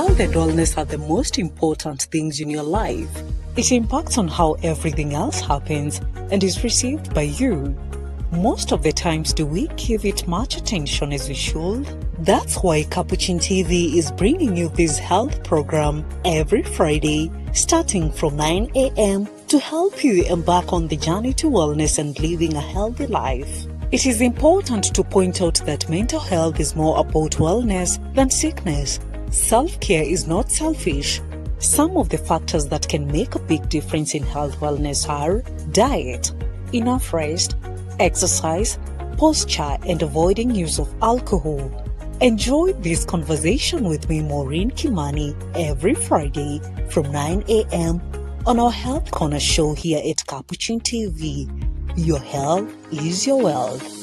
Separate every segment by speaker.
Speaker 1: Health and wellness are the most important things in your life. It impacts on how everything else happens and is received by you. Most of the times, do we give it much attention as we should? That's why Capuchin TV is bringing you this health program every Friday, starting from 9 a.m. to help you embark on the journey to wellness and living a healthy life. It is important to point out that mental health is more about wellness than sickness. Self-care is not selfish. Some of the factors that can make a big difference in health wellness are diet, enough rest, exercise, posture, and avoiding use of alcohol. Enjoy this conversation with me, Maureen Kimani, every Friday from 9 a.m. on our Health Corner show here at Capuchin TV. Your health is your wealth.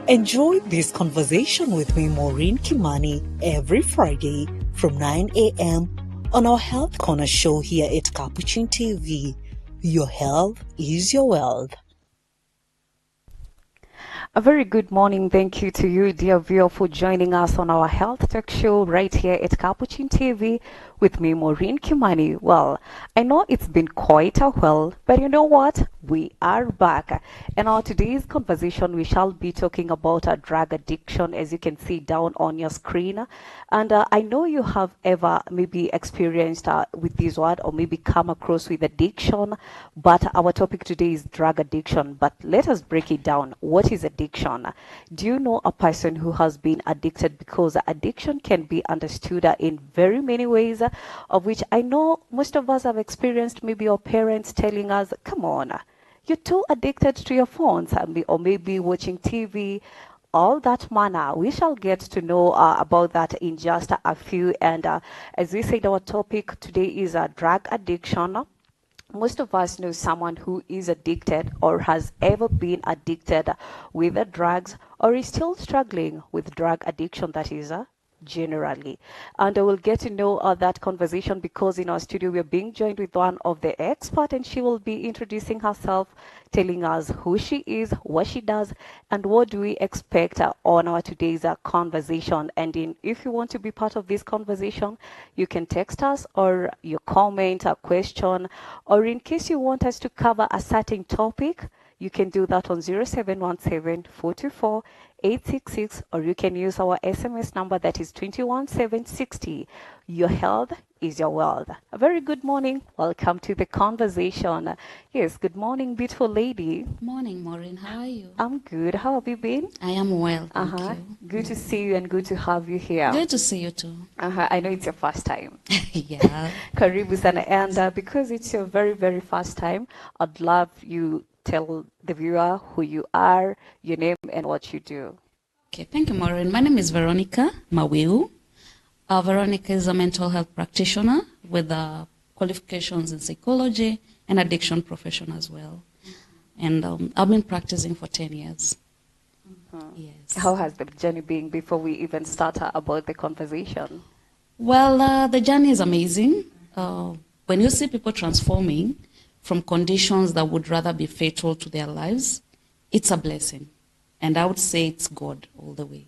Speaker 1: Enjoy this conversation with me, Maureen Kimani, every Friday from 9 a.m. on our Health Corner show here at Capuchin TV. Your health is your wealth.
Speaker 2: A very good morning. Thank you to you, dear viewer, for joining us on our Health Tech Show right here at Capuchin TV with me, Maureen Kimani. Well, I know it's been quite a while, but you know what? We are back. And on today's conversation, we shall be talking about drug addiction, as you can see down on your screen. And I know you have ever maybe experienced with this word or maybe come across with addiction, but our topic today is drug addiction. But let us break it down. What is addiction? Do you know a person who has been addicted? Because addiction can be understood in very many ways, of which I know most of us have experienced. Maybe our parents telling us, come on, you're too addicted to your phones, or maybe watching TV, all that manner. We shall get to know about that in just a few. And as we said, our topic today is drug addiction. Most of us know someone who is addicted or has ever been addicted with drugs or is still struggling with drug addiction, that is generally. And I will get to know that conversation because in our studio we're being joined with one of the experts, and she will be introducing herself, telling us who she is, what she does, and what do we expect on our today's conversation. And if you want to be part of this conversation, you can text us or you comment a question, or in case you want us to cover a certain topic, you can do that on 0717-424-866, or you can use our SMS number that is 21760. Your health is your wealth. A very good morning. Welcome to the conversation. Yes, good morning, beautiful lady.
Speaker 3: Morning, Maureen. How are you?
Speaker 2: I'm good. How have you been?
Speaker 3: I am well, thank you.
Speaker 2: Good to see you and good to have you here.
Speaker 3: Good to see you too.
Speaker 2: I know it's your first time.
Speaker 3: Yeah.
Speaker 2: Karibu sana. And because it's your very, very first time, I'd love you tell the viewer who you are, your name, and what you do.
Speaker 3: Okay, thank you, Maureen. My name is Veronica Mawiu. Veronica is a mental health practitioner with qualifications in psychology and addiction profession as well. And I've been practicing for 10 years. Yes.
Speaker 2: How has the journey been before we even start about the conversation?
Speaker 3: Well, the journey is amazing. When you see people transforming from conditions that would rather be fatal to their lives, it's a blessing. And I would say it's God all the way.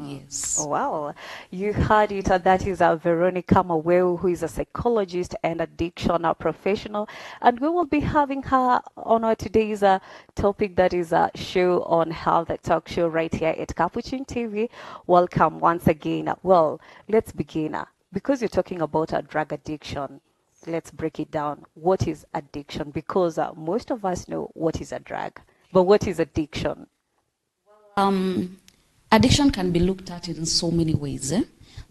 Speaker 3: Yes.
Speaker 2: Well, you heard it. That is Veronica Maweu, who is a psychologist and addiction professional. And we will be having her on our today's topic, that is a show on health, a talk show right here at Capuchin TV. Welcome once again. Well, let's begin. Because you're talking about a drug addiction, let's break it down. What is addiction? Because most of us know what is a drug, but what is addiction?
Speaker 3: Addiction can be looked at in so many ways,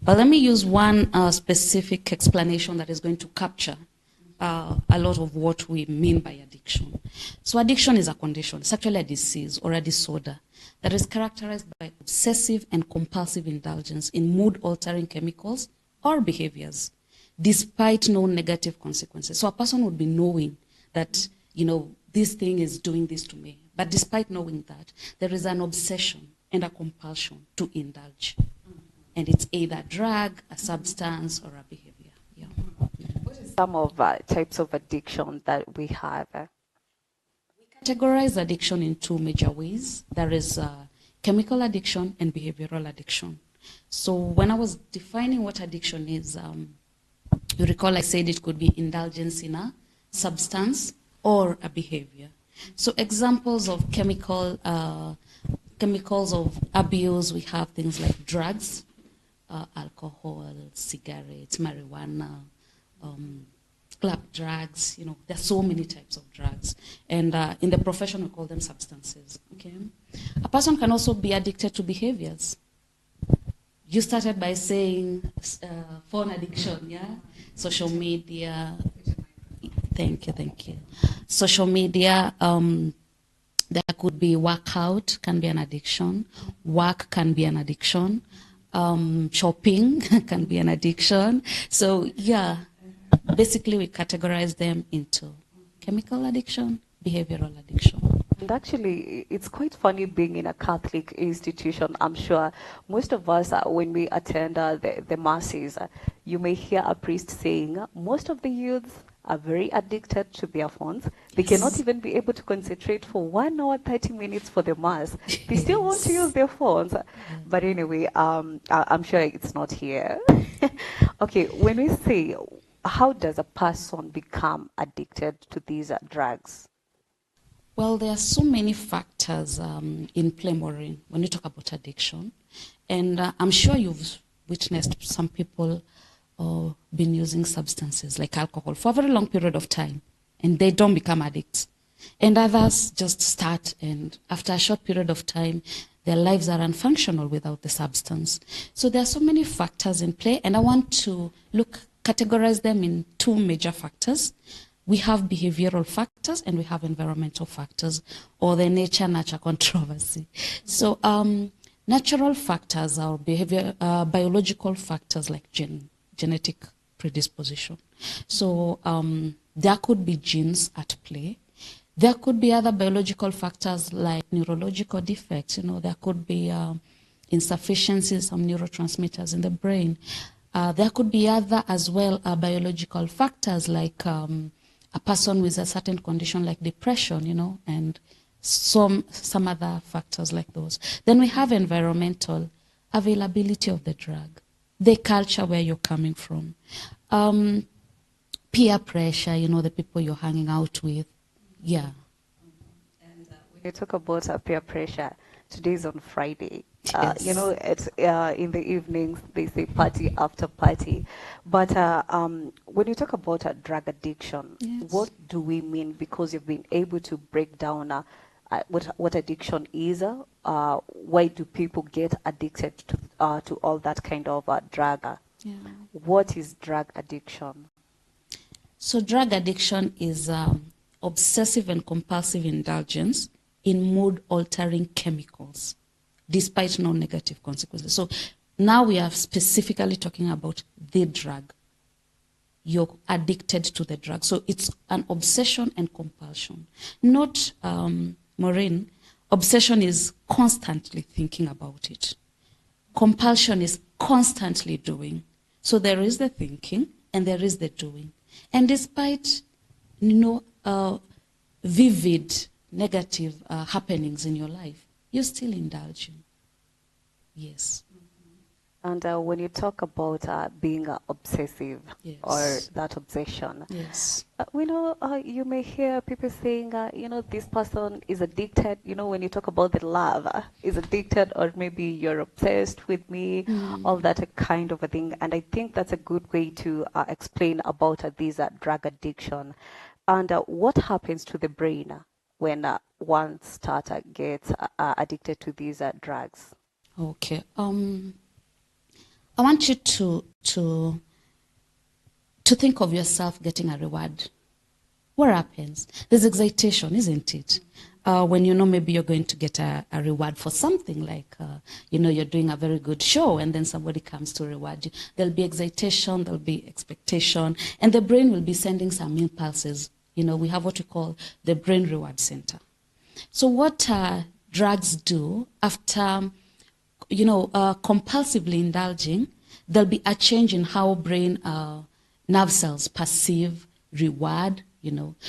Speaker 3: but let me use one specific explanation that is going to capture a lot of what we mean by addiction. So addiction is a condition, it's actually a disease or a disorder that is characterized by obsessive and compulsive indulgence in mood-altering chemicals or behaviors, despite known negative consequences. So a person would be knowing that, this thing is doing this to me, but despite knowing that, there is an obsession and a compulsion to indulge. And it's either a drug, a substance, or a behavior. Yeah.
Speaker 2: What are some of types of addiction that we have?
Speaker 3: Categorize addiction in two major ways. There is chemical addiction and behavioral addiction. So when I was defining what addiction is, you recall I said it could be indulgence in a substance or a behavior. So examples of chemicals of abuse, we have things like drugs, alcohol, cigarettes, marijuana, club drugs. There are so many types of drugs. And in the profession, we call them substances. Okay? A person can also be addicted to behaviors. You started by saying phone addiction, yeah? Social media. Thank you. Social media, there could be workout, can be an addiction. Work can be an addiction. Shopping can be an addiction. So yeah, basically we categorize them into chemical addiction, behavioral addiction.
Speaker 2: And actually, it's quite funny being in a Catholic institution. I'm sure most of us, when we attend the masses, you may hear a priest saying, most of the youths are very addicted to their phones. They cannot even be able to concentrate for 1 hour, 30 minutes for the mass. They still want to use their phones. But anyway, I'm sure it's not here. Okay, when we say, how does a person become addicted to these drugs?
Speaker 3: Well, there are so many factors in play, Maureen, when you talk about addiction. And I'm sure you've witnessed some people been using substances like alcohol for a very long period of time, and they don't become addicts. And others just start, and after a short period of time, their lives are unfunctional without the substance. So there are so many factors in play, and I want to categorize them in two major factors. We have behavioral factors and we have environmental factors, or the nature-nurture controversy. So natural factors are biological factors like genetic predisposition. So there could be genes at play. There could be other biological factors like neurological defects. There could be insufficiencies, some neurotransmitters in the brain. There could be other as well biological factors like a person with a certain condition like depression, and some other factors like those. Then we have environmental availability of the drug, the culture where you're coming from, peer pressure, the people you're hanging out with. Yeah.
Speaker 2: And when you talk about peer pressure, today's on Friday.
Speaker 3: Yes.
Speaker 2: It's in the evenings, they say party after party. But when you talk about drug addiction,
Speaker 3: Yes.
Speaker 2: what do we mean? Because you've been able to break down what addiction is. Why do people get addicted to all that kind of drug?
Speaker 3: Yeah.
Speaker 2: What is drug addiction?
Speaker 3: So drug addiction is obsessive and compulsive indulgence in mood-altering chemicals, despite no negative consequences. So now we are specifically talking about the drug. You're addicted to the drug. So it's an obsession and compulsion. Not, Maureen, obsession is constantly thinking about it. Compulsion is constantly doing. So there is the thinking and there is the doing. And despite, vivid negative happenings in your life, you're still indulging. Yes.
Speaker 2: And when you talk about being obsessive or
Speaker 3: Yes.
Speaker 2: that obsession,
Speaker 3: Yes.
Speaker 2: we know you may hear people saying, this person is addicted. When you talk about the love, is addicted, or maybe you're obsessed with me, all that kind of a thing. And I think that's a good way to explain about this drug addiction and what happens to the brain when one starter gets addicted to these drugs.
Speaker 3: Okay. I want you to think of yourself getting a reward. What happens? There's excitation, isn't it? When maybe you're going to get a reward for something, like you're doing a very good show and then somebody comes to reward you. There'll be excitation, there'll be expectation, and the brain will be sending some impulses. We have what we call the brain reward center. So what drugs do after compulsively indulging, there'll be a change in how brain nerve cells perceive reward,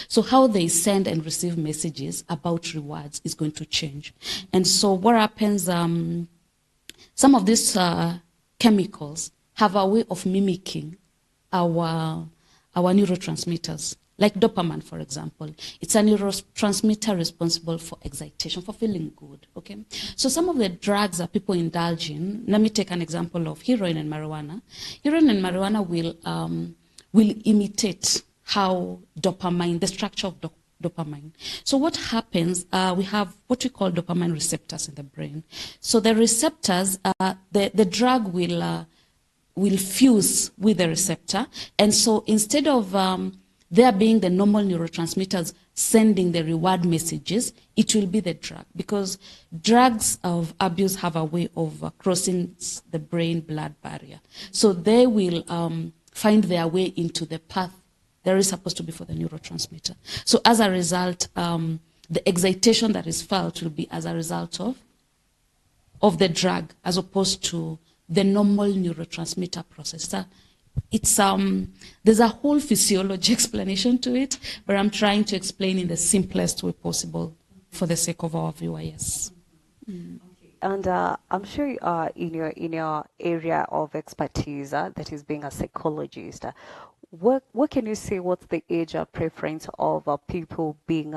Speaker 3: So how they send and receive messages about rewards is going to change. And so what happens, some of these chemicals have a way of mimicking our neurotransmitters. Like dopamine, for example. It's a neurotransmitter responsible for excitation, for feeling good, okay? So some of the drugs that people indulge in, let me take an example of heroin and marijuana. Heroin and marijuana will imitate how dopamine, the structure of dopamine. So what happens, we have what we call dopamine receptors in the brain. So the receptors, the drug will fuse with the receptor. And so instead of there being the normal neurotransmitters sending the reward messages, it will be the drug, because drugs of abuse have a way of crossing the brain-blood barrier. So they will find their way into the path there is supposed to be for the neurotransmitter. So as a result, the excitation that is felt will be as a result of the drug, as opposed to the normal neurotransmitter process. So it's there's a whole physiology explanation to it, but I'm trying to explain in the simplest way possible for the sake of our viewers.
Speaker 2: And I'm sure in your area of expertise, that is being a psychologist, what can you say? What's the age preference of people being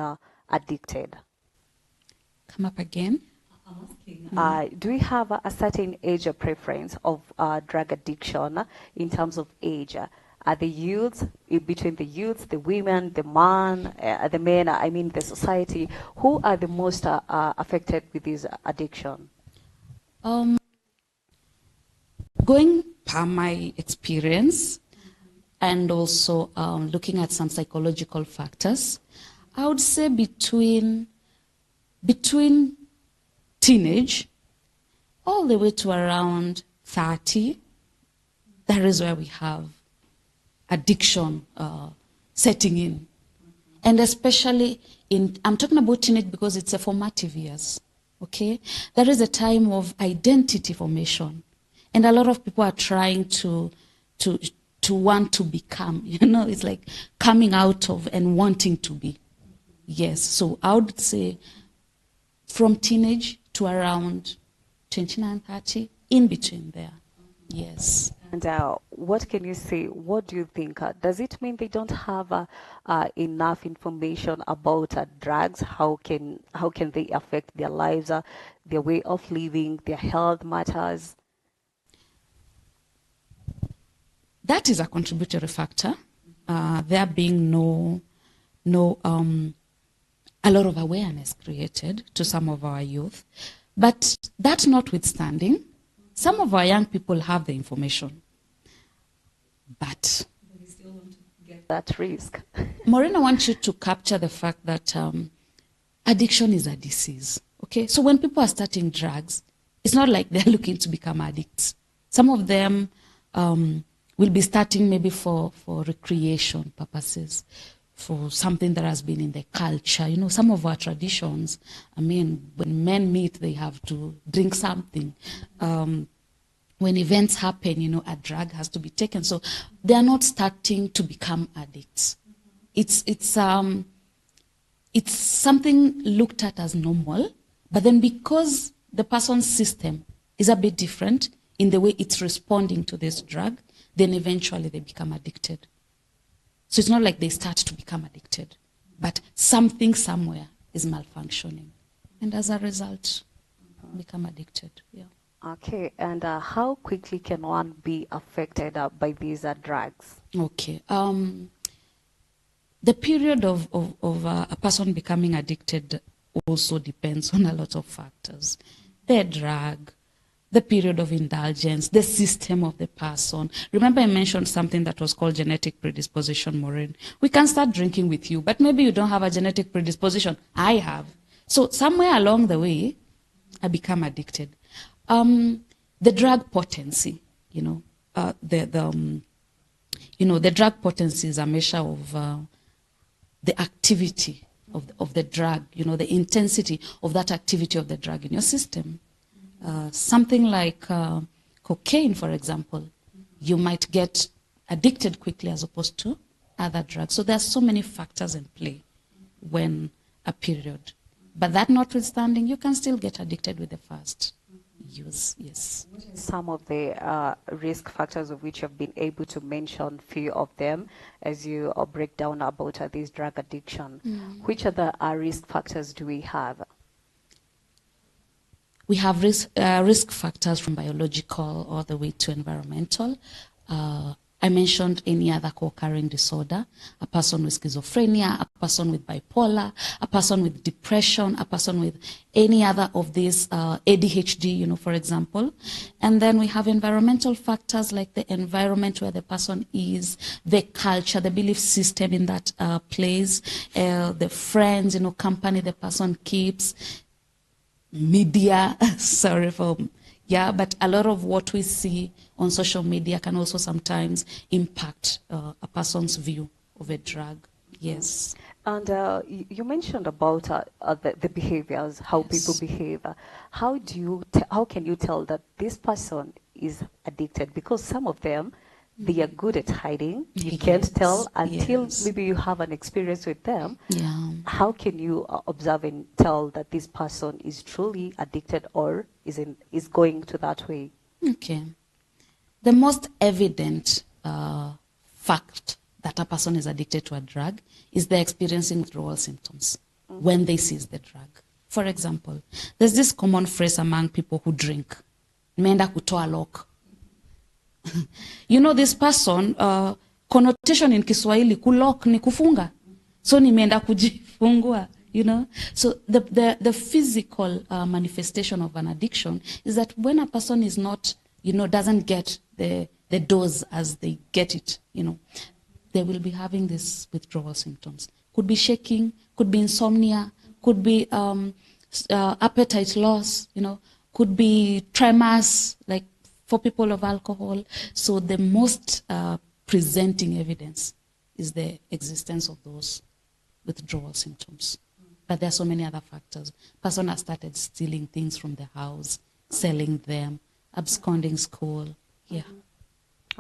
Speaker 2: addicted?
Speaker 3: Come up again.
Speaker 2: Do we have a certain age preference of drug addiction in terms of age? Are the youths, between the youths, the women, the men, I mean the society, who are the most affected with this addiction?
Speaker 3: Going per my experience and also looking at some psychological factors, I would say between teenage all the way to around 30, that is where we have addiction setting in. And especially I'm talking about teenage because it's a formative years, okay? There is a time of identity formation. And a lot of people are trying to want to become, it's like coming out of and wanting to be. Yes, so I would say from teenage to around 29, 30, in between there. Yes.
Speaker 2: And what can you say? What do you think? Does it mean they don't have enough information about drugs? How can they affect their lives, their way of living, their health matters?
Speaker 3: That is a contributory factor. There being a lot of awareness created to some of our youth. But that notwithstanding, some of our young people have the information. But
Speaker 2: they still want to get that risk.
Speaker 3: Maureen, I want you to capture the fact that addiction is a disease. Okay? So when people are starting drugs, it's not like they're looking to become addicts. Some of them will be starting maybe for recreation purposes, for something that has been in the culture. Some of our traditions, when men meet, they have to drink something. When events happen, a drug has to be taken. So they are not starting to become addicts. It's something looked at as normal, but then because the person's system is a bit different in the way it's responding to this drug, then eventually they become addicted. So it's not like they start to become addicted, but something somewhere is malfunctioning. And as a result, become addicted. Yeah.
Speaker 2: Okay, and how quickly can one be affected by these drugs?
Speaker 3: Okay. The period of a person becoming addicted also depends on a lot of factors. The drug, the period of indulgence, the system of the person. Remember I mentioned something that was called genetic predisposition, Maureen. We can start drinking with you, but maybe you don't have a genetic predisposition. I have. So somewhere along the way, I become addicted. The drug potency, the drug potency is a measure of the activity of the drug, the intensity of that activity of the drug in your system. Something like cocaine, for example, you might get addicted quickly as opposed to other drugs. So there are so many factors in play when a period. But that notwithstanding, you can still get addicted with the first use, yes.
Speaker 2: Some of the risk factors of which you've been able to mention, few of them, as you break down about this drug addiction. Which other risk factors do we have?
Speaker 3: We have risk factors from biological all the way to environmental. I mentioned any other co-occurring disorder, a person with schizophrenia, a person with bipolar, a person with depression, a person with any other of these, ADHD, for example. And then we have environmental factors like the environment where the person is, the culture, the belief system in that place, the friends, company the person keeps, media, but a lot of what we see on social media can also sometimes impact a person's view of a drug. Yes.
Speaker 2: And you mentioned about the behaviors, how people behave. How can you tell that this person is addicted? Because some of them, they are good at hiding. You can't tell until maybe you have an experience with them.
Speaker 3: Yeah.
Speaker 2: How can you observe and tell that this person is truly addicted or is going to that way?
Speaker 3: Okay. The most evident fact that a person is addicted to a drug is they're experiencing withdrawal symptoms when they seize the drug. For example, there's this common phrase among people who drink, "Nimeenda kutoa lock." This person, connotation in Kiswahili, kulok ni kufunga. So nimeenda kujifungua, So the physical manifestation of an addiction is that when a person is not, doesn't get the dose as they get it, they will be having these withdrawal symptoms. Could be shaking, could be insomnia, could be appetite loss, could be tremors, like for people of alcohol. So the most presenting evidence is the existence of those withdrawal symptoms. But there are so many other factors. Person has started stealing things from the house, selling them, absconding school. Yeah.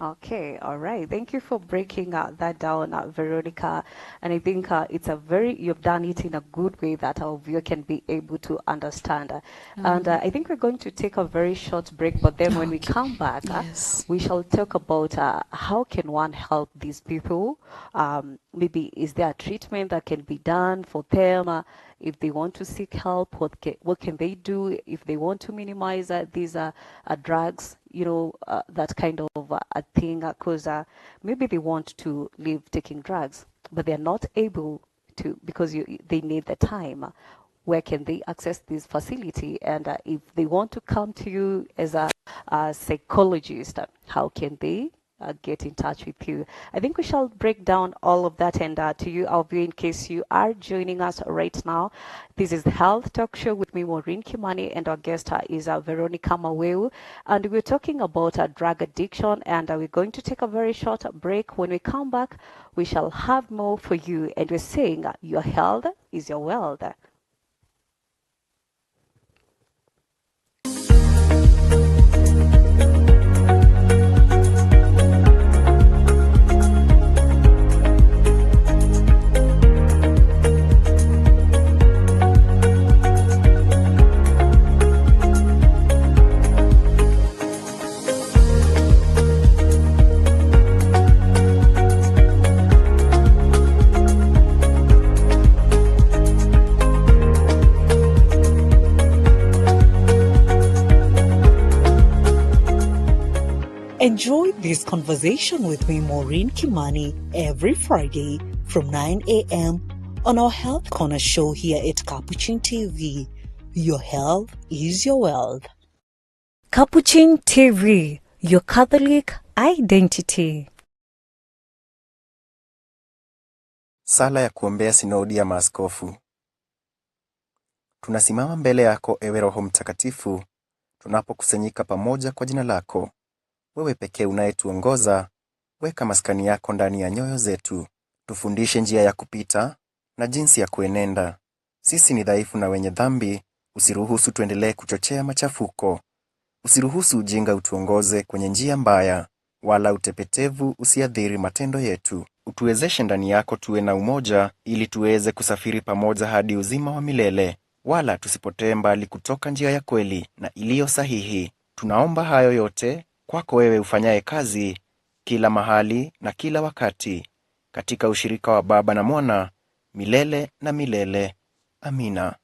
Speaker 2: Okay, all right. Thank you for breaking that down, Veronica. And I think you've done it in a good way that our viewer can be able to understand. And I think we're going to take a very short break, but then when we come back, we shall talk about how can one help these people. Maybe is there a treatment that can be done for them? If they want to seek help, what can they do if they want to minimize these drugs, that kind of a thing, because maybe they want to leave taking drugs, but they're not able to because they need the time. Where can they access this facility? And if they want to come to you as a psychologist, how can they get in touch with you? I think we shall break down all of that. And to you, our viewer, in case you are joining us right now, this is the Health Talk Show with me, Maureen Kimani, and our guest is Veronica Maweu. And we're talking about drug addiction, and we're going to take a very short break. When we come back, we shall have more for you. And we're saying your health is your wealth.
Speaker 1: Enjoy this conversation with me, Maureen Kimani, every Friday from 9 a.m. on our Health Corner show here at Capuchin TV. Your health is your wealth. Capuchin TV, your Catholic identity.
Speaker 4: Sala ya kuombea sinodi ya maaskofu. Tunasimama mbele yako, ewe Roho Mtakatifu, tunapokusanyika pamoja kwa jina lako. Wewe pekee unayetuongoza, weka maskani yako ndani ya nyoyo zetu. Tufundishe njia ya kupita na jinsi ya kuenenda. Sisi ni dhaifu na wenye dhambi, usiruhusu tuendelee kuchochea machafuko. Usiruhusu ujinga utuongoze kwenye njia mbaya, wala utepetevu usiadhiri matendo yetu. Utuwezeshe ndani yako tuwe na umoja, ili tuweze kusafiri pamoja hadi uzima wa milele, wala tusipotee mbali kutoka njia ya kweli na iliyo sahihi. Tunaomba hayo yote kwako wewe ufanyaye kazi kila mahali na kila wakati, katika ushirika wa Baba na Mwana, milele na milele. Amina.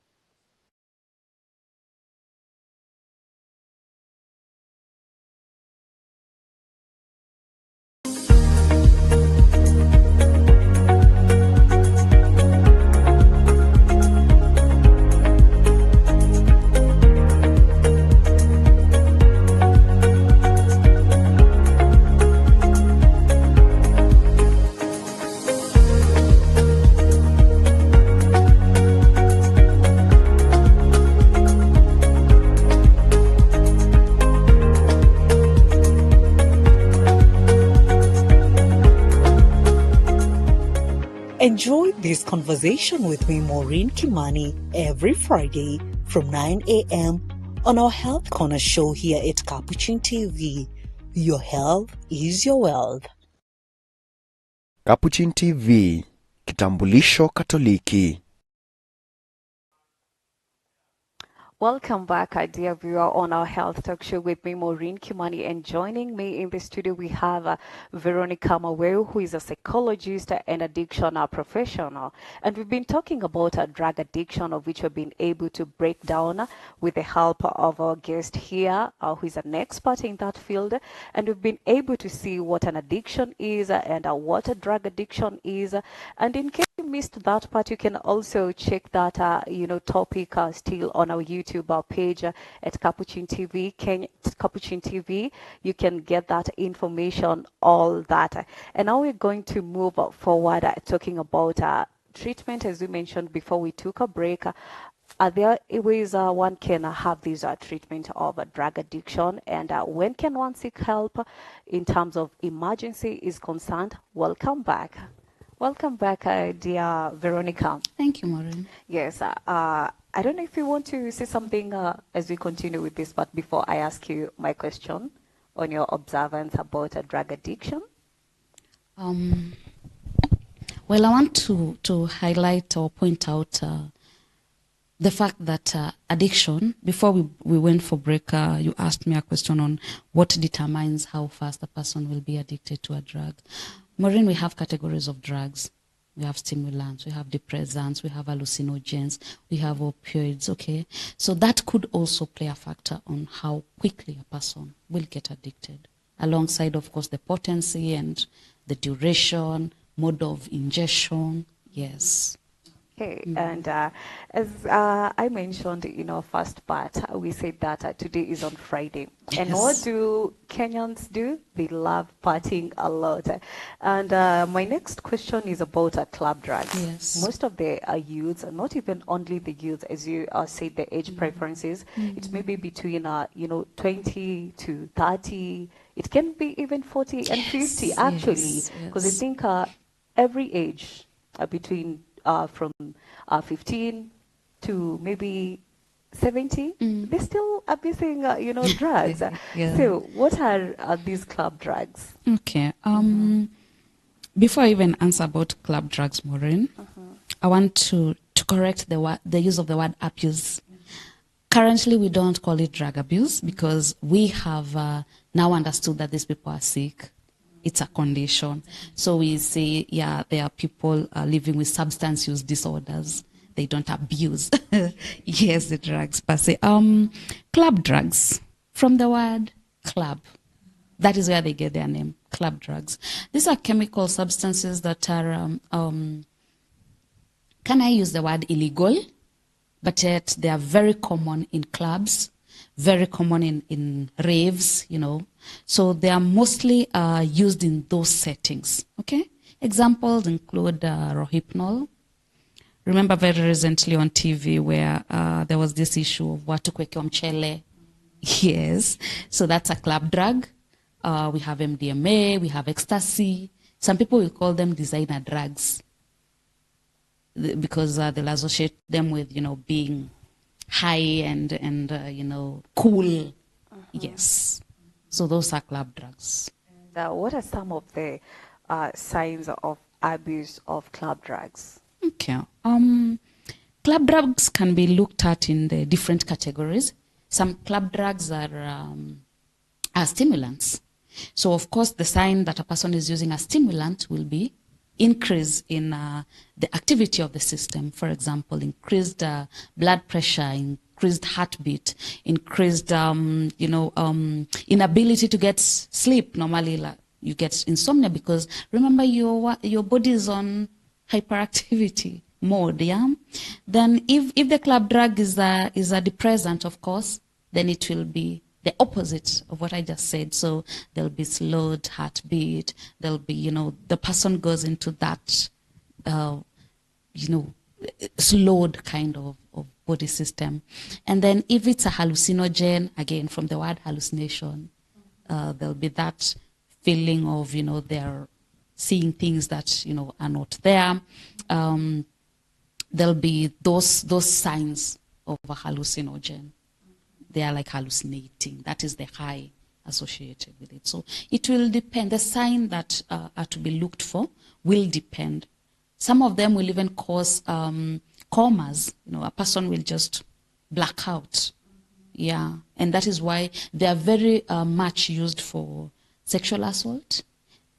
Speaker 1: Enjoy this conversation with me, Maureen Kimani, every Friday from 9 a.m. on our Health Corner show here at Capuchin TV. Your health is your wealth.
Speaker 4: Capuchin TV, kitambulisho Katoliki.
Speaker 2: Welcome back, dear viewer, on our health talk show with me, Maureen Kimani, and joining me in the studio we have Veronica Maweu, who is a psychologist and addiction professional. And we've been talking about drug addiction, of which we've been able to break down with the help of our guest here, who is an expert in that field. And we've been able to see what an addiction is and what a drug addiction is. And in case you missed that part, you can also check that topic still on our YouTube page at Capuchin TV, Capuchin TV. You can get that information, all that. And now we're going to move forward talking about treatment, as we mentioned before we took a break. Are there ways one can have this treatment of drug addiction, and when can one seek help in terms of emergency is concerned? Welcome back. Welcome back, dear Veronica.
Speaker 3: Thank you, Maureen.
Speaker 2: Yes, I don't know if you want to say something as we continue with this, but before I ask you my question on your observance about drug addiction.
Speaker 3: Well, I want to highlight or point out the fact that addiction, before we went for break, you asked me a question on what determines how fast a person will be addicted to a drug. Maureen, we have categories of drugs. We have stimulants, we have depressants, we have hallucinogens, we have opioids, okay? So that could also play a factor on how quickly a person will get addicted, alongside, of course, the potency and the duration, mode of ingestion, yes.
Speaker 2: Okay, and as I mentioned in our first part, we said that today is on Friday. And what do Kenyans do? They love partying a lot. And my next question is about club drugs.
Speaker 3: Yes.
Speaker 2: Most of the youths, not even only the youths, as you said, the age preferences, it may be between 20 to 30. It can be even 40 and 50, actually, because I think every age between from 15 to maybe 70, they're still abusing, drugs. So what are these club drugs?
Speaker 3: Okay. Before I even answer about club drugs, Maureen, I want to correct the use of the word abuse. Currently, we don't call it drug abuse because we have now understood that these people are sick. It's a condition. So we say, yeah, there are people living with substance use disorders. They don't abuse, yes, the drugs per se. Club drugs, from the word club. That is where they get their name, club drugs. These are chemical substances that are, can I use the word illegal? But yet they are very common in clubs, very common in raves, you know. So they are mostly used in those settings, okay? Examples include Rohypnol. Remember very recently on TV where there was this issue of watu kuwekewa mchele. Yes, so that's a club drug. We have MDMA, we have ecstasy. Some people will call them designer drugs because they'll associate them with, you know, being high and you know, cool. Yes, so those are club drugs.
Speaker 2: And what are some of the signs of abuse of club drugs?
Speaker 3: Okay. Club drugs can be looked at in the different categories. Some club drugs are stimulants. So, of course, the sign that a person is using a stimulant will be increase in the activity of the system. For example, increased blood pressure, increased heartbeat, increased, inability to get sleep. Normally, you get insomnia because, remember, your body is on hyperactivity mode, yeah? Then if the club drug is a depressant, of course, then it will be the opposite of what I just said. So there'll be slowed heartbeat. There'll be, you know, the person goes into that, slowed kind of body system. And then if it's a hallucinogen, again, from the word hallucination, there'll be that feeling of, you know, they're seeing things that, you know, are not there. There'll be those signs of a hallucinogen. They are like hallucinating. That is the high associated with it. So it will depend. The sign that are to be looked for will depend. Some of them will even cause comas. You know, a person will just black out. Yeah, and that is why they are very much used for sexual assault.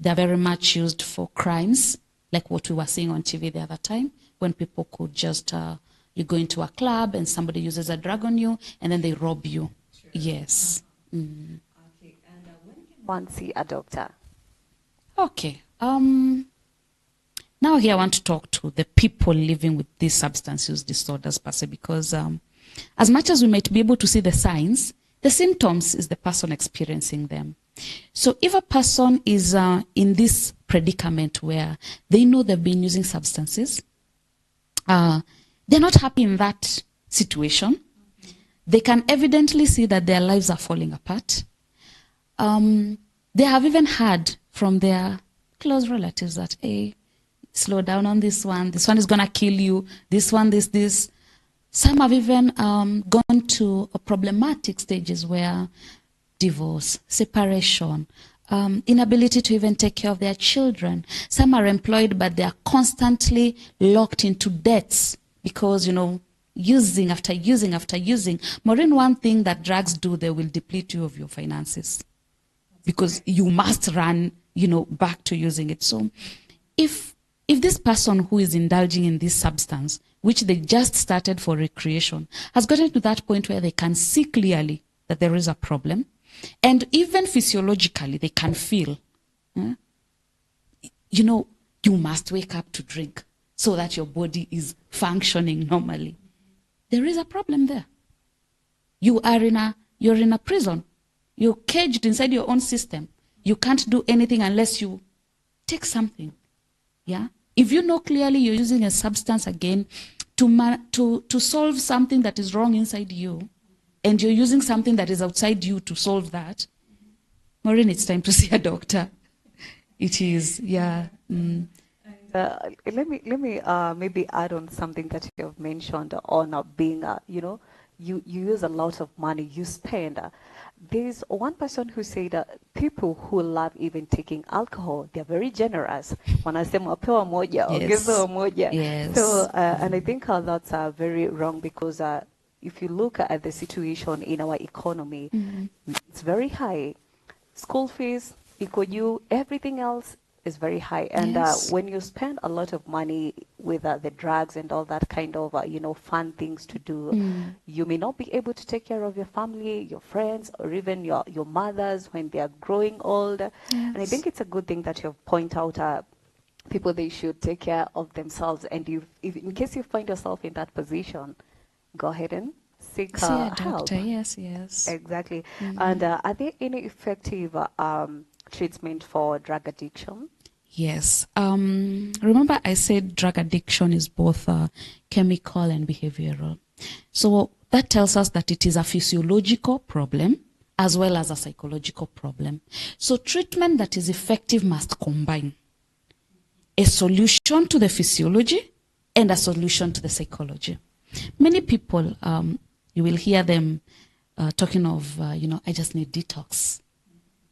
Speaker 3: They are very much used for crimes, like what we were seeing on TV the other time, when people could just you go into a club and somebody uses a drug on you and then they rob you. Sure. Yes. Mm.
Speaker 2: Okay. And when can one see a doctor?
Speaker 3: Okay. Now here I want to talk to the people living with these substance use disorders per se, because as much as we might be able to see the signs, the symptoms is the person experiencing them. So if a person is in this predicament where they know they've been using substances, they're not happy in that situation. They can evidently see that their lives are falling apart. They have even heard from their close relatives that, hey, slow down on this one is going to kill you, this one, this. Some have even gone to problematic stages where divorce, separation, inability to even take care of their children. Some are employed, but they are constantly locked into debts because, you know, using after using after using. Maureen, one thing that drugs do, they will deplete you of your finances because you must run, you know, back to using it. So if this person who is indulging in this substance, which they just started for recreation, has gotten to that point where they can see clearly that there is a problem, and even physiologically they can feel, you know, you must wake up to drink so that your body is functioning normally. There is a problem there. You're in a prison. You're caged inside your own system. You can't do anything unless you take something. Yeah. If you know clearly you're using a substance again to solve something that is wrong inside you, and you're using something that is outside you to solve that, Maureen, it's time to see a doctor. It is, yeah. Mm.
Speaker 2: Let me maybe add on something that you have mentioned on being, you use a lot of money, you spend. There's one person who said people who love even taking alcohol, they're very generous. Wanasema pewa moja, ongezewa moja.
Speaker 3: Yes.
Speaker 2: So, and I think that's very wrong because if you look at the situation in our economy, it's very high. School fees, iko juu, everything else is very high. And
Speaker 3: Yes.
Speaker 2: when you spend a lot of money with the drugs and all that kind of, fun things to do, you may not be able to take care of your family, your friends, or even your mothers when they are growing old. And I think it's a good thing that you have point out people, they should take care of themselves. And if in case you find yourself in that position, go ahead and seek
Speaker 3: See a
Speaker 2: help.
Speaker 3: doctor. Yes, yes.
Speaker 2: Exactly. And are there any effective treatment for drug addiction?
Speaker 3: Yes. Remember I said drug addiction is both chemical and behavioral. So that tells us that it is a physiological problem as well as a psychological problem. So treatment that is effective must combine a solution to the physiology and a solution to the psychology. Many people, you will hear them talking of, I just need detox.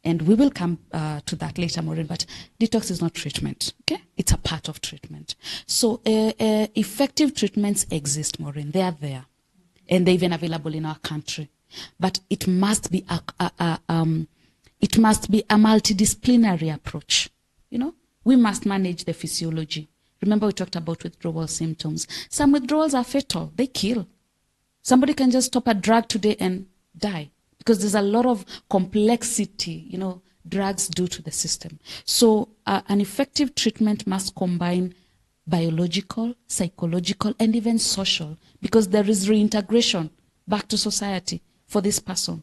Speaker 3: And we will come to that later, Maureen, but detox is not treatment, okay? It's a part of treatment. So effective treatments exist, Maureen. They are there. And they're even available in our country. But it must be a multidisciplinary approach, We must manage the physiology. Remember we talked about withdrawal symptoms. Some withdrawals are fatal. They kill. Somebody can just stop a drug today and die because there's a lot of complexity, drugs do to the system. So an effective treatment must combine biological, psychological, and even social, because there is reintegration back to society for this person.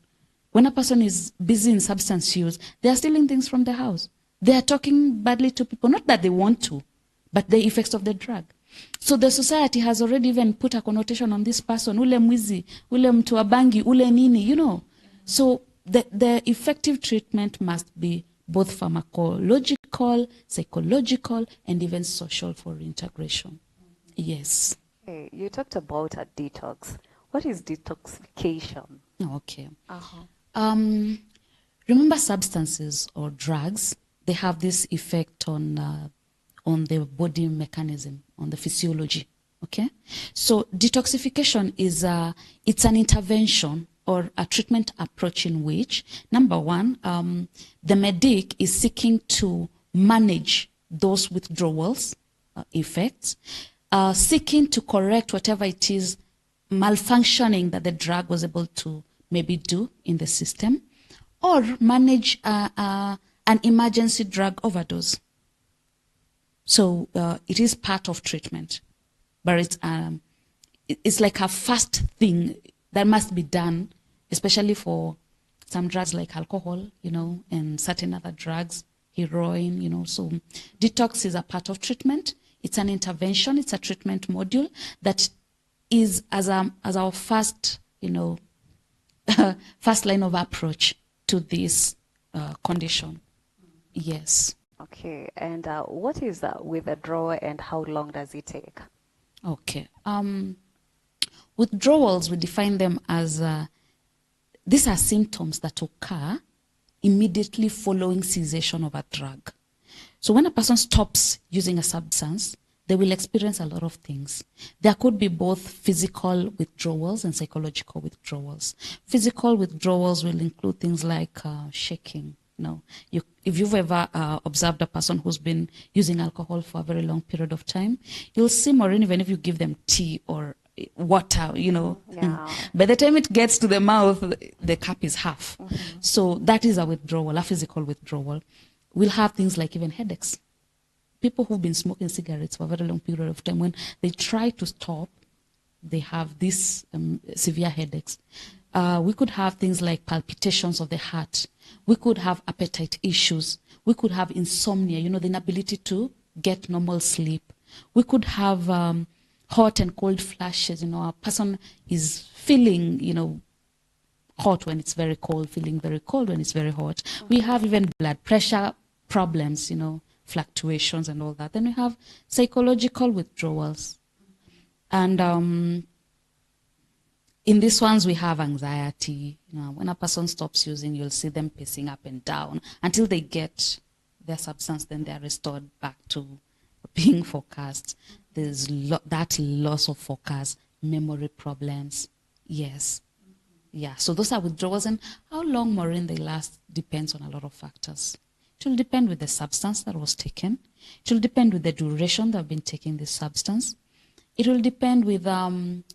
Speaker 3: When a person is busy in substance use, they are stealing things from the house. They are talking badly to people, not that they want to, but the effects of the drug. So the society has already even put a connotation on this person, ule mwizi, ule mtu wa bangi, ule nini, So the effective treatment must be both pharmacological, psychological, and even social for integration. Yes.
Speaker 2: Okay. You talked about a detox. What is detoxification?
Speaker 3: Okay. Remember substances or drugs, they have this effect on the body mechanism, on the physiology, okay? So detoxification is it's an intervention or a treatment approach in which, number one, the medic is seeking to manage those withdrawals effects, seeking to correct whatever it is malfunctioning that the drug was able to maybe do in the system, or manage an emergency drug overdose. So it is part of treatment, but it's like a fast thing that must be done, especially for some drugs like alcohol, and certain other drugs, heroin, So detox is a part of treatment. It's an intervention. It's a treatment module that is as our first, first line of approach to this condition. Yes.
Speaker 2: Okay, and what is withdrawal and how long does it take?
Speaker 3: Okay. Withdrawals, we define them as, these are symptoms that occur immediately following cessation of a drug. So when a person stops using a substance, they will experience a lot of things. There could be both physical withdrawals and psychological withdrawals. Physical withdrawals will include things like shaking. If you've ever observed a person who's been using alcohol for a very long period of time, you'll see, Maureen, even if you give them tea or water,
Speaker 2: Yeah.
Speaker 3: by the time it gets to the mouth, the cup is half. So that is a withdrawal, a physical withdrawal. We'll have things like even headaches. People who've been smoking cigarettes for a very long period of time, when they try to stop, they have these severe headaches. We could have things like palpitations of the heart. We could have appetite issues. We could have insomnia, the inability to get normal sleep. We could have hot and cold flashes. A person is feeling, hot when it's very cold, feeling very cold when it's very hot. We have even blood pressure problems, fluctuations and all that. Then we have psychological withdrawals. And in these ones, we have anxiety. When a person stops using, you'll see them pacing up and down until they get their substance, then they're restored back to being focused. There's that loss of focus, memory problems. Yes. Yeah, so those are withdrawals. And how long, Maureen, they last depends on a lot of factors. It will depend with the substance that was taken. It will depend with the duration they've been taking this substance. It will depend with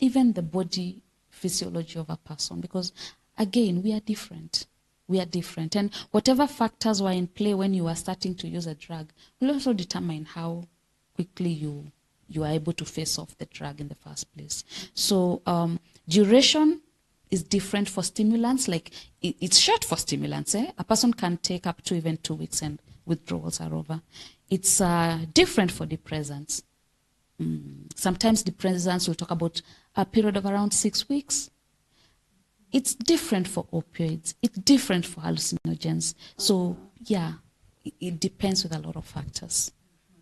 Speaker 3: even the body physiology of a person, because again, we are different. We are different. And whatever factors were in play when you were starting to use a drug will also determine how quickly you are able to face off the drug in the first place. So duration is different for stimulants. Like it's short for stimulants. A person can take up to even 2 weeks and withdrawals are over. It's different for depressants. Sometimes depressants will talk about a period of around 6 weeks. It's different for opioids. It's different for hallucinogens. So yeah, it depends with a lot of factors.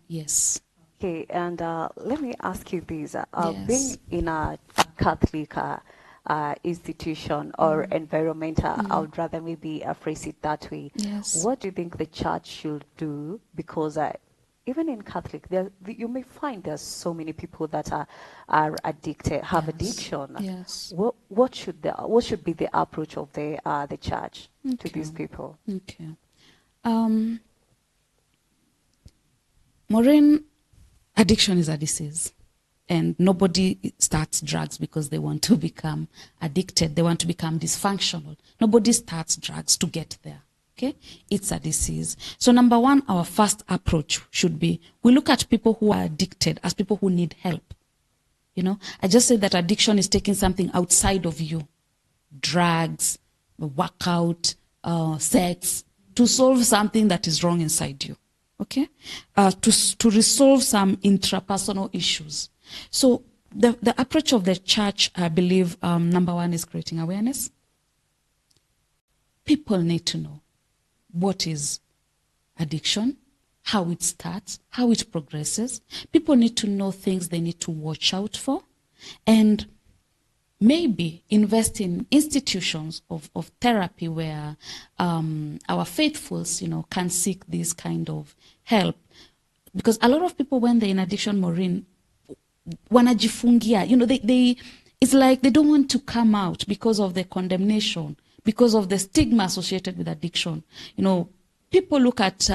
Speaker 3: Yes.
Speaker 2: Okay, and let me ask you this.
Speaker 3: Yes.
Speaker 2: Being in a Catholic institution or environmental, I would rather maybe phrase it that way.
Speaker 3: Yes.
Speaker 2: What do you think the church should do? Because even in Catholic, you may find there's so many people that are addicted, have addiction.
Speaker 3: Yes.
Speaker 2: What should be the approach of the church to these people?
Speaker 3: Okay. Maureen, addiction is a disease. And nobody starts drugs because they want to become addicted. They want to become dysfunctional. Nobody starts drugs to get there. Okay? It's a disease. So number one, our first approach should be, we look at people who are addicted as people who need help. You know, I just said that addiction is taking something outside of you. Drugs, workout, sex, to solve something that is wrong inside you. Okay? To resolve some intrapersonal issues. So the approach of the church, I believe, number one is creating awareness. People need to know what is addiction, how it starts, how it progresses. People need to know things they need to watch out for, and maybe invest in institutions of therapy where our faithfuls, can seek this kind of help. Because a lot of people, when they're in addiction, Maureen, wanajifungia, it's like they don't want to come out because of the condemnation, because of the stigma associated with addiction. People look at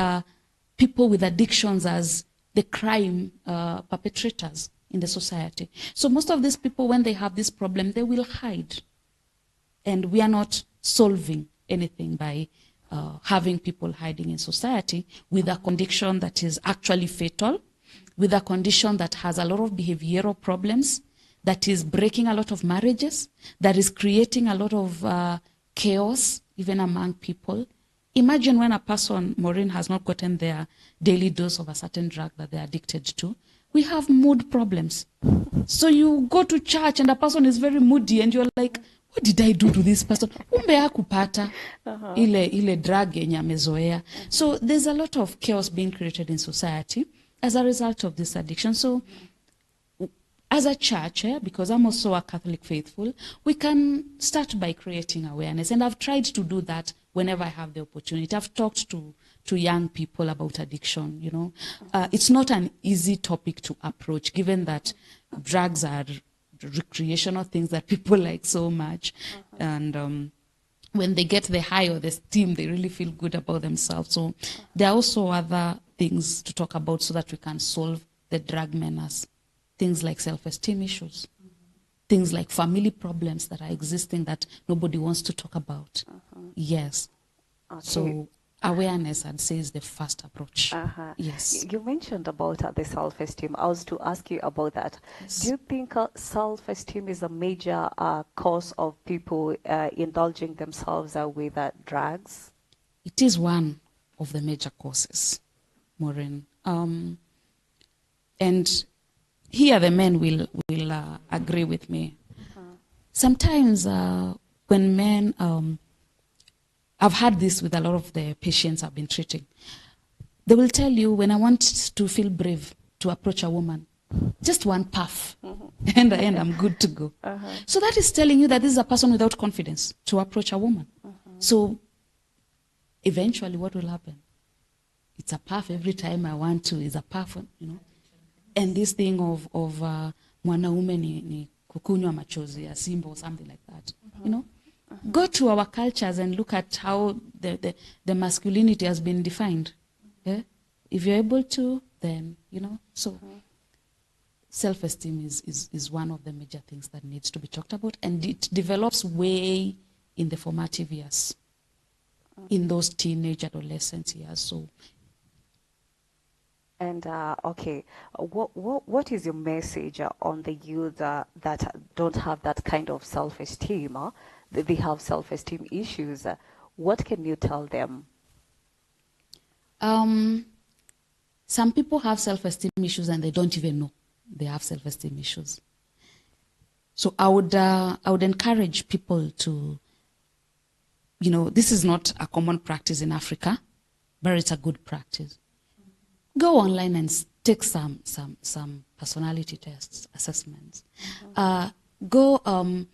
Speaker 3: people with addictions as the crime perpetrators in the society. So most of these people, when they have this problem, they will hide. And we are not solving anything by having people hiding in society with a condition that is actually fatal, with a condition that has a lot of behavioral problems, that is breaking a lot of marriages, that is creating a lot of chaos even among people. Imagine when a person, Maureen, has not gotten their daily dose of a certain drug that they're addicted to. We have mood problems. So you go to church and a person is very moody and you're like, what did I do to this person? Kumbe hakupata ile drug yenye amezoea. So there's a lot of chaos being created in society as a result of this addiction. So as a church, because I'm also a Catholic faithful, we can start by creating awareness. And I've tried to do that whenever I have the opportunity. I've talked to young people about addiction, It's not an easy topic to approach, given that drugs are recreational things that people like so much. And when they get the high or the steam, they really feel good about themselves. So there are also other things to talk about so that we can solve the drug menace. Things like self-esteem issues, things like family problems that are existing that nobody wants to talk about. Yes. Okay. So awareness, I'd say, is the first approach. Yes.
Speaker 2: You mentioned about the self-esteem. I was to ask you about that. Yes. Do you think self-esteem is a major cause of people indulging themselves with drugs?
Speaker 3: It is one of the major causes, Maureen. And here the men will agree with me. Sometimes when men, I've had this with a lot of the patients I've been treating. They will tell you, when I want to feel brave to approach a woman, just one puff, and I'm good to go. So that is telling you that this is a person without confidence to approach a woman. So eventually what will happen? It's a puff every time I want to, is a puff, And this thing of mwanaume ni kukunywa machozi ya simba or something like that, Go to our cultures and look at how the masculinity has been defined. Yeah? If you're able to, then, so self-esteem is one of the major things that needs to be talked about, and it develops way in the formative years, in those teenage adolescent years. So,
Speaker 2: And okay, what is your message on the youth that don't have that kind of self-esteem? They have self-esteem issues. What can you tell them?
Speaker 3: some people have self-esteem issues and they don't even know they have self-esteem issues. So I would encourage people to, this is not a common practice in Africa, but it's a good practice. Go online and take some personality tests, assessments. Go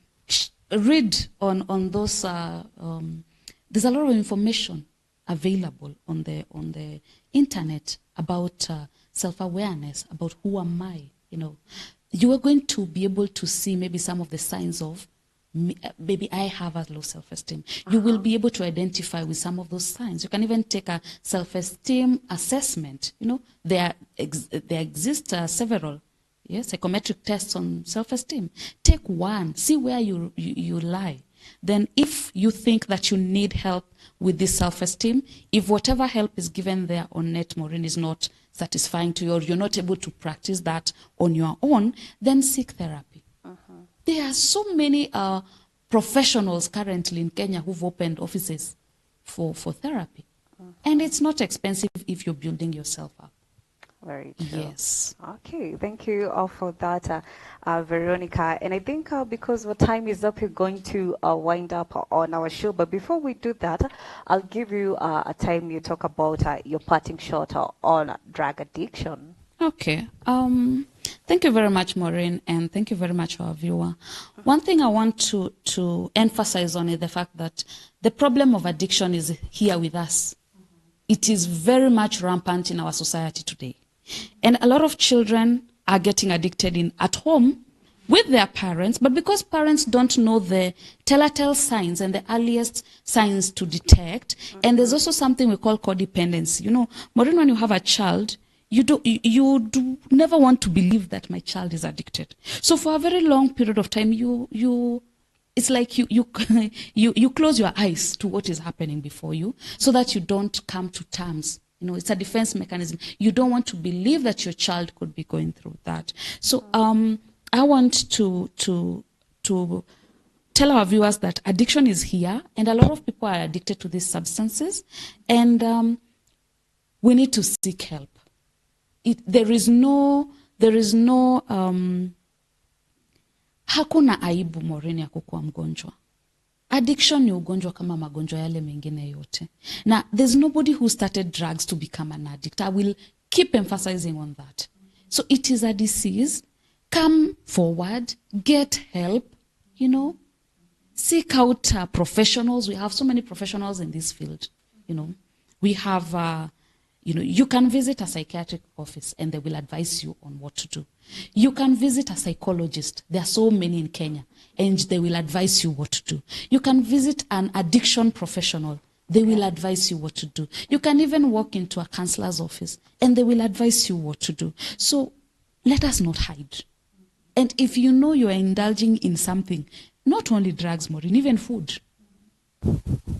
Speaker 3: read on those. There's a lot of information available on the internet about self-awareness, about who am I. You are going to be able to see maybe some of the signs of maybe I have a low self-esteem. You will be able to identify with some of those signs. You can even take a self-esteem assessment. There exist several psychometric tests on self-esteem. Take one, see where you lie. Then if you think that you need help with this self-esteem, if whatever help is given there on Net Maureen is not satisfying to you, or you're not able to practice that on your own, then seek therapy. There are so many professionals currently in Kenya who've opened offices for therapy. And it's not expensive if you're building yourself up.
Speaker 2: Very true.
Speaker 3: Yes.
Speaker 2: Okay, thank you for that, Veronica. And I think because our time is up, we're going to wind up on our show. But before we do that, I'll give you a time you talk about your parting shot on drug addiction.
Speaker 3: Okay. Thank you very much, Maureen, and thank you very much, our viewer. One thing I want to emphasize on is the fact that the problem of addiction is here with us. It is very much rampant in our society today. And a lot of children are getting addicted at home with their parents, but because parents don't know the telltale signs and the earliest signs to detect, and there's also something we call codependency. Maureen, when you have a child, you do never want to believe that my child is addicted. So for a very long period of time, it's like you close your eyes to what is happening before you, so that you don't come to terms. It's a defense mechanism. You don't want to believe that your child could be going through that. So I want to tell our viewers that addiction is here, and a lot of people are addicted to these substances, and we need to seek help. There is no hakuna aibu, Maureen, ya kukuwa mgonjwa. Addiction ni ugonjwa kama magonjwa yale mengine yote. Now, there's nobody who started drugs to become an addict. I will keep emphasizing on that. So it is a disease. Come forward, get help, seek out professionals. We have so many professionals in this field. We have you can visit a psychiatric office and they will advise you on what to do. You can visit a psychologist. There are so many in Kenya, and they will advise you what to do. You can visit an addiction professional. They will advise you what to do. You can even walk into a counselor's office and they will advise you what to do. So let us not hide. And if you know you are indulging in something, not only drugs, Maureen, even food.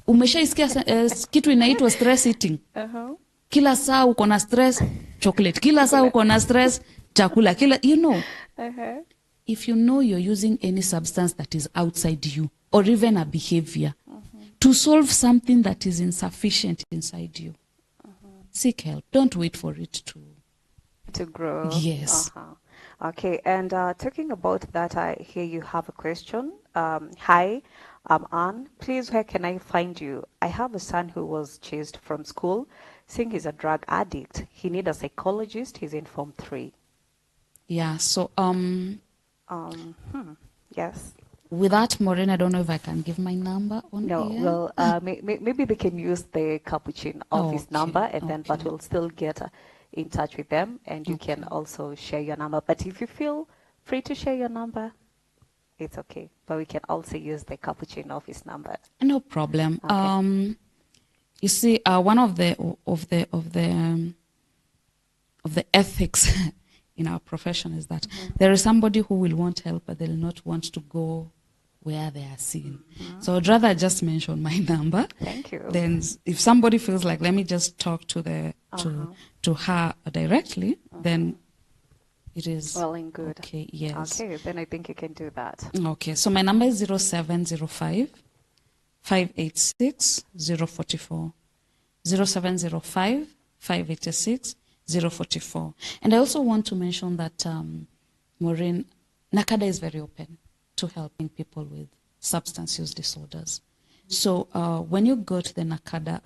Speaker 3: Umeshaisikia kitu inaitwa stress eating. Kila saa uko na stress, chocolate. Kila saa uko na stress, chakula. If you know you're using any substance that is outside you, or even a behavior, to solve something that is insufficient inside you, seek help. Don't wait for it to
Speaker 2: grow.
Speaker 3: Yes.
Speaker 2: Okay, and talking about that, I hear you have a question. Hi, I'm Anne. Please, where can I find you? I have a son who was chased from school, saying he's a drug addict. He needs a psychologist. He's in Form 3.
Speaker 3: Yeah, so
Speaker 2: yes.
Speaker 3: With that, Maureen, I don't know if I can give my number on
Speaker 2: No,
Speaker 3: here.
Speaker 2: well, maybe they can use the Capuchin office number, and then, but we'll still get in touch with them, and you can also share your number. But if you feel free to share your number, it's okay. But we can also use the Capuchin office number.
Speaker 3: No problem.
Speaker 2: Okay.
Speaker 3: You see, one of the ethics in our profession is that there is somebody who will want help, but they'll not want to go where they are seen. So I'd rather just mention my number.
Speaker 2: Thank you.
Speaker 3: Then if somebody feels like, let me just talk to the to her directly, then it is
Speaker 2: well and good.
Speaker 3: Okay, yes.
Speaker 2: Okay, then I think you can do that.
Speaker 3: Okay, so my number is 0705 586 044. 0705 586 044. And I also want to mention that, Maureen, NACADA is very open to helping people with substance use disorders. So when you go to the NACADA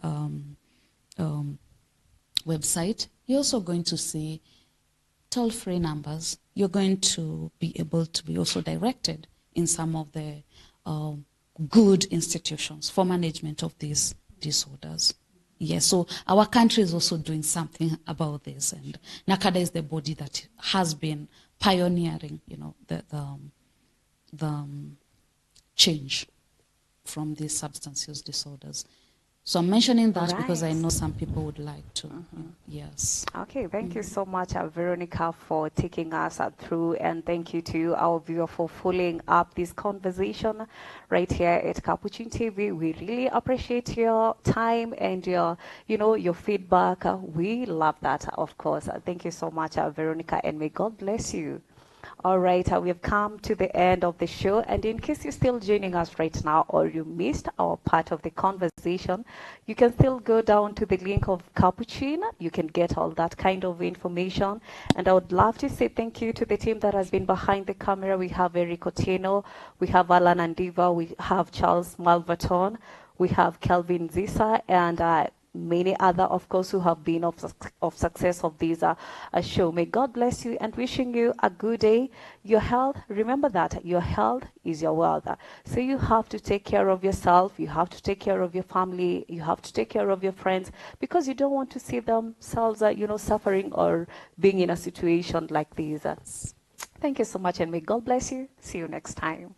Speaker 3: website, you're also going to see toll-free numbers. You're going to be able to be also directed in some of the good institutions for management of these disorders. Yes, so our country is also doing something about this, and NACADA is the body that has been pioneering, you know, the change from these substance use disorders. So I'm mentioning that because I know some people would like to. Yes.
Speaker 2: Okay, thank you so much, Veronica, for taking us through, and thank you to our viewer for following up this conversation right here at Capuchin TV. We really appreciate your time and your feedback. We love that, of course. Thank you so much, Veronica, and may God bless you. All right, we have come to the end of the show, and in case you're still joining us right now or you missed our part of the conversation, you can still go down to the link of Capuchin. You can get all that kind of information, and I would love to say thank you to the team that has been behind the camera. We have Eric Otieno, we have Alan Andiva, we have Charles Malverton, we have Kelvin Zisa, and many other, of course, who have been of success of this show. May God bless you, and wishing you a good day. Your health, remember that your health is your wealth. So you have to take care of yourself, you have to take care of your family, you have to take care of your friends, because you don't want to see themselves suffering or being in a situation like this. Thank you so much, and may God bless you. See you next time.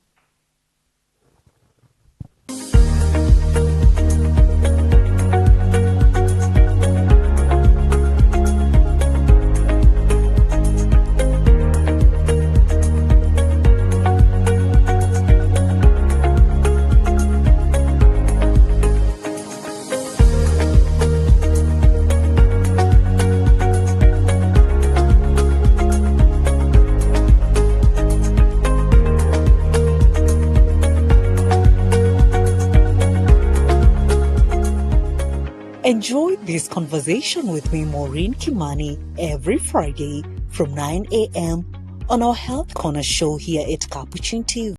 Speaker 1: Enjoy this conversation with me, Maureen Kimani, every Friday from 9 a.m. on our Health Corner show here at Capuchin TV.